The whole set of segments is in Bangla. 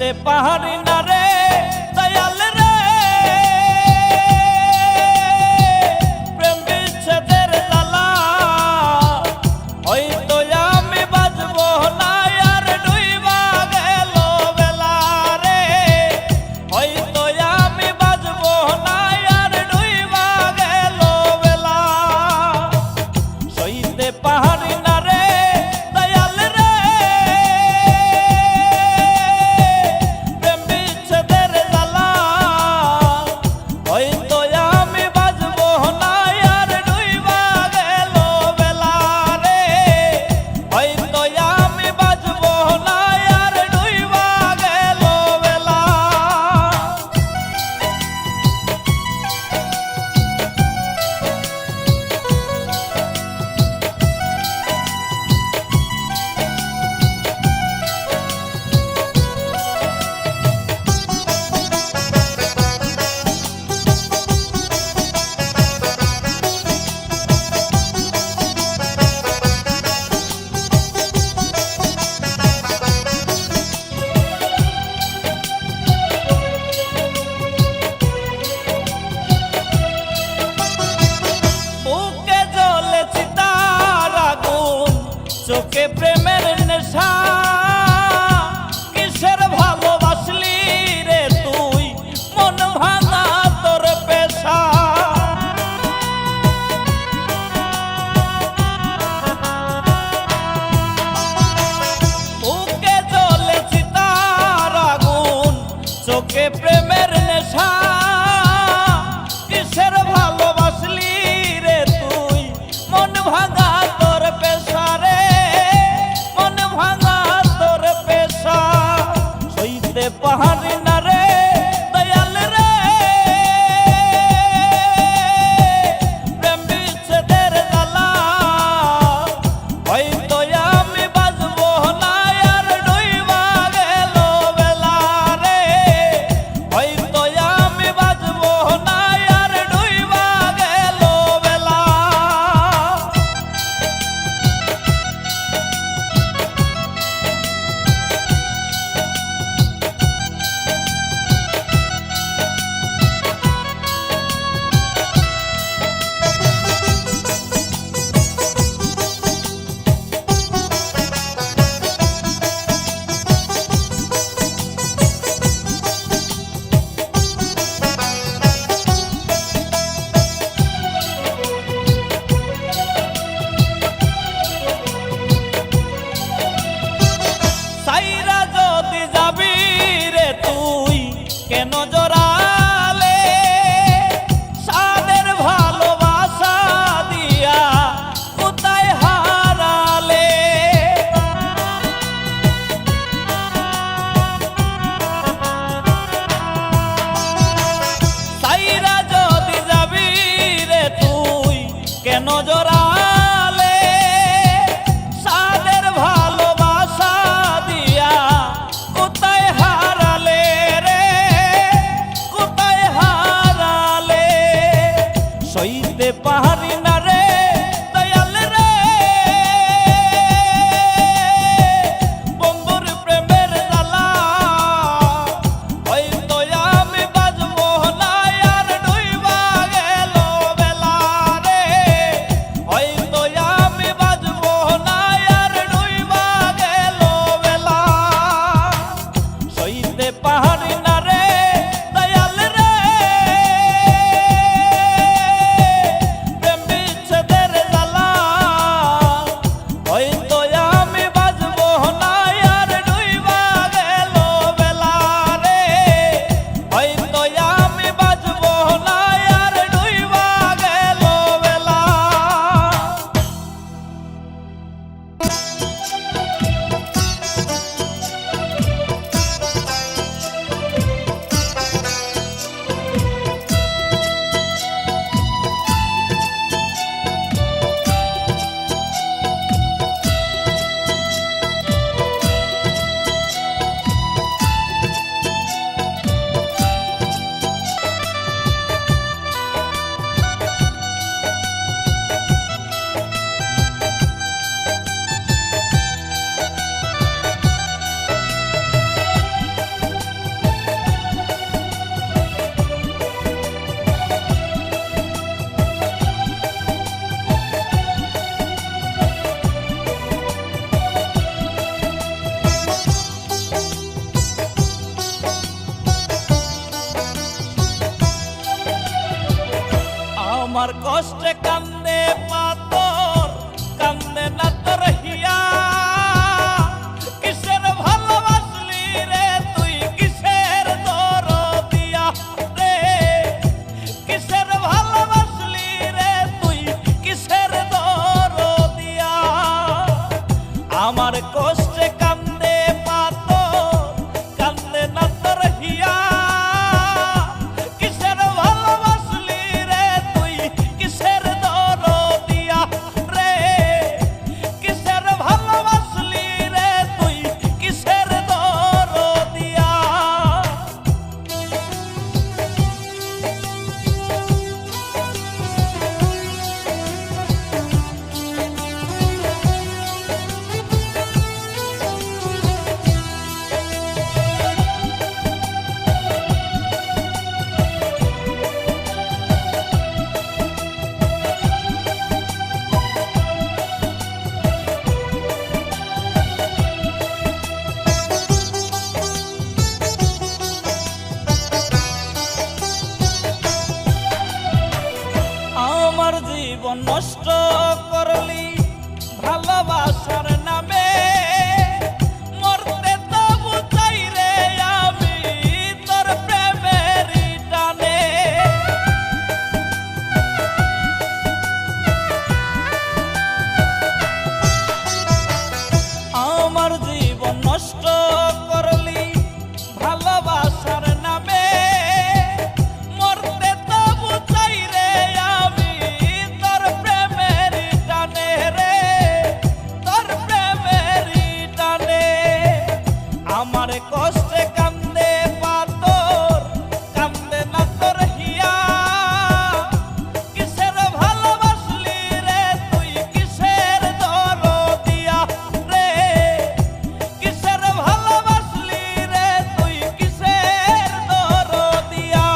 সইতে পাহাড়ি না রে দয়াল রে প্রেম বিচ্ছেদের জ্বালা হয়তো আমি বাঁচব না আর ডুইবা গেল বেলা রে হয়তো আমি বাঁচব না আর ডুইবা গেল বেলা সইতে পাহাড়ি না রে দয়াল রে প্রেম বিচ্ছেদের জ্বালা হয়তো আমি বাঁচব না আর ডুইবা গেল বেলা রে হয়তো আমি বাঁচব না আর ডুইবা গেল বেলা। বুকে জ্বলে চিতার আগুন চোখে প্রেমের নেশা কিসের ভালোবাসলি রে তুই মন ভাঙা তোর পেশা বুকে জ্বলে চিতার আগুন চোখে প্রেমের নেশা কিসের ভালোবাসলি রে তুই মন ভাঙা তোর পেশা রে আমার কষ্টে কান্দে পাথর, কান্দে না তোর হিয়া। কিসের ভালোবাসলি রে তুই, কিসের দরদিয়া রে, কিসের ভালোবাসলি রে তুই, কিসের দরদিয়া। আমার জীবন নষ্ট করলি ভালোবাসার নামে, মরতে তবু চাই রে আমি তোর প্রেমের টানে। আমার জীবন নষ্ট করলি ভালোবাসার নামে, মরতে তবু চাই রে আমি তোর প্রেমের টানে রে, তোর প্রেমের টানে। আমার কষ্টে কান্দে পাথর, কান্দে না তোর হিয়া। কিসের ভালোবাসলি রে তুই, কিসের দরদিয়া রে, কিসের ভালোবাসলি রে তুই, কিসের দরদিয়া।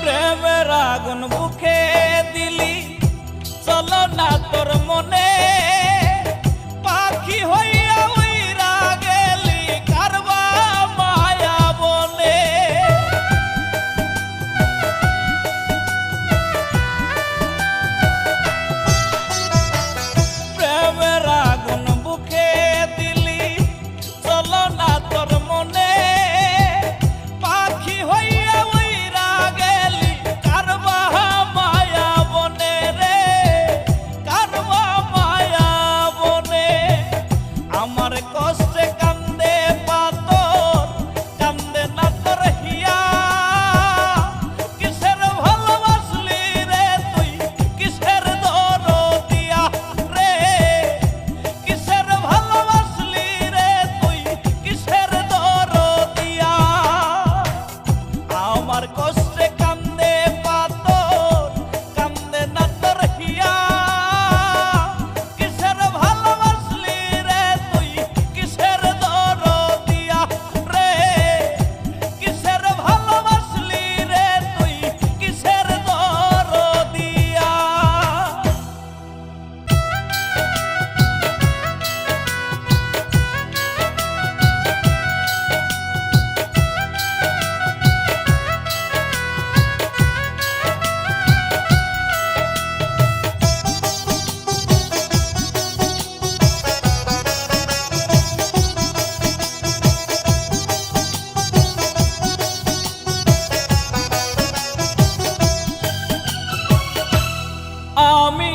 প্রেমের আগুন বুকে দিলি, চলো না তোর মনে, পাখি হইয়া উইরা গেলি কারবা মায়া বনে। প্রেমের আগুন বুকে দিলি, চলো না তোর মনে, পাখি হইয়া উইরা গেলি কারবা মায়া বনে রে, কারবা মায়া বনে। আমার কষ্টে কান্দে পাথর, কান্দে না তোর হিয়া। কিসের ভালোবাসলি রে তুই, কিসের দরদিয়া রে, কিসের ভালোবাসলি রে তুই, কিসের দরদিয়া। আমার কষ্টে কান্দে পাথর, কান্দে না তোর হিয়া। কিসের ভালোবাসলি রে তুই, কিসের দরদিয়া রে, কিসের ভালোবাসলি রে তুই, কিসের দরদিয়া। আমি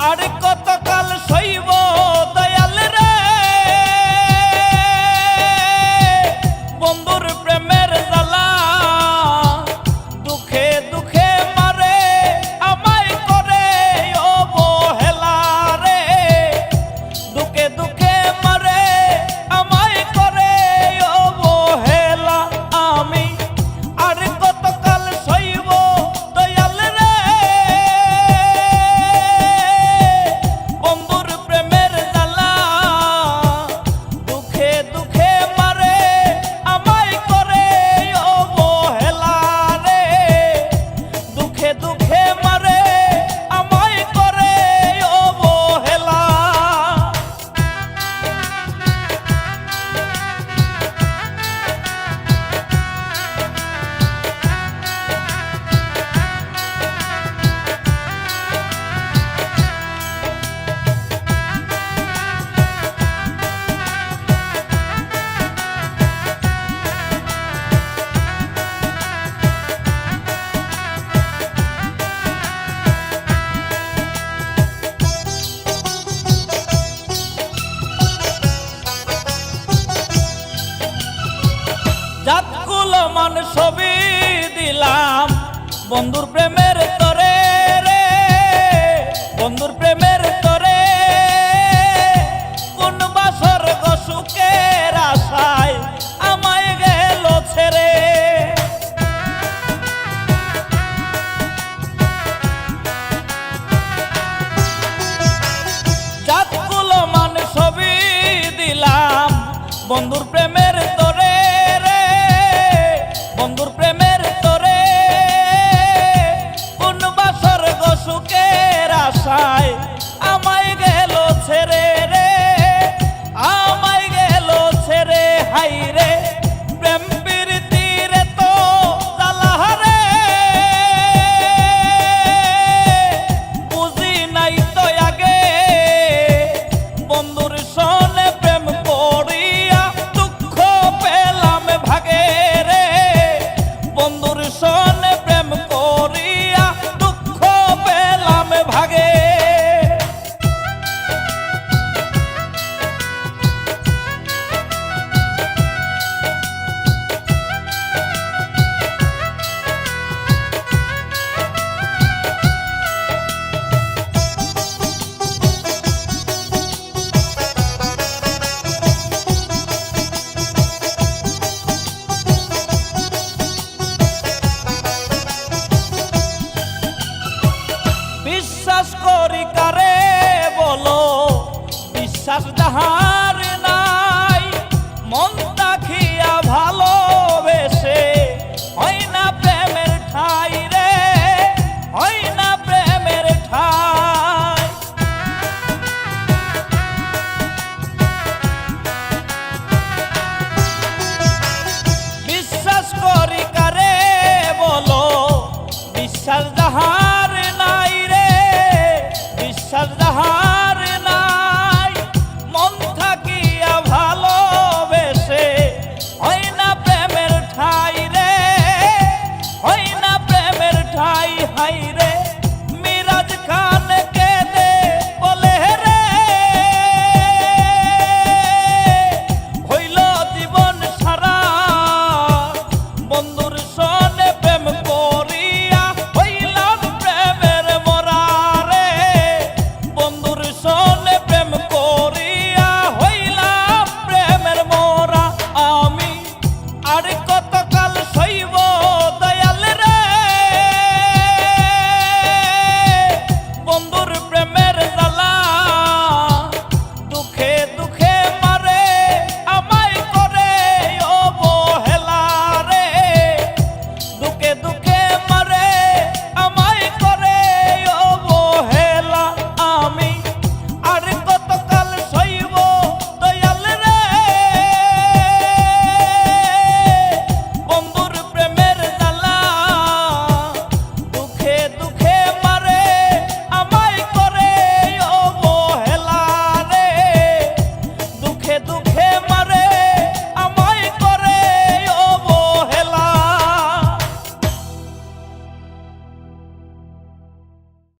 আর কতকাল সইব দয়াল রে, বন্ধুর প্রেমের জ্বালা। দুঃখে দুঃখে মারে আমায় করে অবহেলা রে, দুঃখে দুঃখে মারে আমায় করে অবহেলা। আমি আর কতকাল সইব দয়াল রে, দুঃখে মারে বন্ধুর প্রেমের তোরে রে, বন্ধুর প্রেমের তোরে কোন বাসর গো সুখের আশায় আমায় গেল ছেড়ে রে, আমায় গেল ছেড়ে। হাই রে প্রেম প্রীতির তো জ্বালা রে, বুঝি নাই তো আগে বন্ধুর সনে প্রেম করিয়া দুঃখ পেলাম ভাগে রে, বন্ধুর সনে প্রেম করিয়া দুঃখ পেলাম ভাগে। বিশ্বাস করি কারে বলো, বিশ্বাস যাহা